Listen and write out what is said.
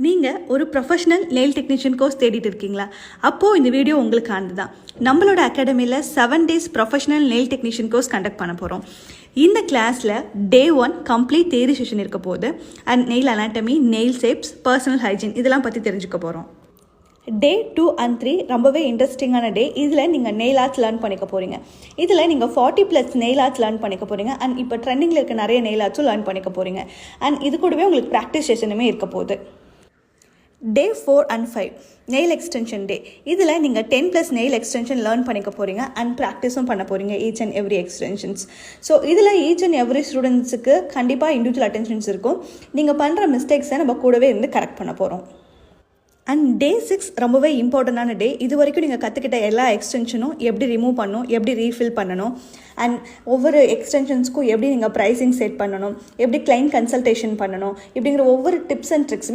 நீங்கள் ஒரு professional nail technician course தேடிட்டு இருக்கீங்களா? அப்போது இந்த வீடியோ உங்களுக்கானது தான். நம்மளோட அகாடமியில் 7 days professional nail technician course conduct பண்ண போகிறோம். இந்த கிளாஸில் Day 1 கம்ப்ளீட் தியரி செஷன் இருக்க போகுது. And nail anatomy, nail shapes, personal hygiene இதெல்லாம் பற்றி தெரிஞ்சுக்க போகிறோம். Day 2 and 3 ரொம்பவே இன்ட்ரெஸ்டிங்கான டே. இதில் நீங்கள் நெயில் ஆர்ட்ஸ் லேர்ன் பண்ணிக்க போகிறீங்க. இதில் நீங்கள் 40+ நெயில் ஆர்ட்ஸ் லேர்ன் பண்ணிக்க போகிறீங்க. அண்ட் இப்போ ட்ரெண்டிங்கில் இருக்க நிறைய நெயில் ஆர்ட்ஸும் லேர்ன் பண்ணிக்க போகிறீங்க. அண்ட் இது கூடவே உங்களுக்கு ப்ராக்டிஸ் செஷனுமே இருக்க போகுது. Day 4 and 5 நெயில் எக்ஸ்டென்ஷன் டே. இதில் நீங்கள் 10+ நெயில் எக்ஸ்டென்ஷன் லேர்ன் பண்ணிக்க போகிறீங்க அண்ட் ப்ராக்டிஸும் பண்ண போகிறீங்க each and every extensions. So இதில் ஈச் அண்ட் எவ்ரி ஸ்டூடெண்ட்ஸுக்கு கண்டிப்பாக இண்டிவிஜுவல் அட்டென்ஷன்ஸ் இருக்கும். நீங்கள் பண்ணுற மிஸ்டேக்ஸை நம்ம கூடவே இருந்து கரெக்ட் பண்ண போகிறோம். அண்ட் Day 6 ரொம்பவே இம்பார்ட்டண்டான டே. இது வரைக்கும் நீங்கள் கற்றுக்கிட்ட எல்லா எக்ஸ்டென்ஷனும் எப்படி ரிமூவ் பண்ணணும், எப்படி ரீஃபில் பண்ணணும், அண்ட் ஒவ்வொரு எக்ஸ்டென்ஷன்ஸ்க்கும் எப்படி நீங்கள் ப்ரைஸிங் செட் பண்ணணும், எப்படி கிளைண்ட் கன்சல்டேஷன் பண்ணணும், இப்படிங்கிற ஒவ்வொரு டிப்ஸ் அண்ட் ட்ரிக்ஸுமே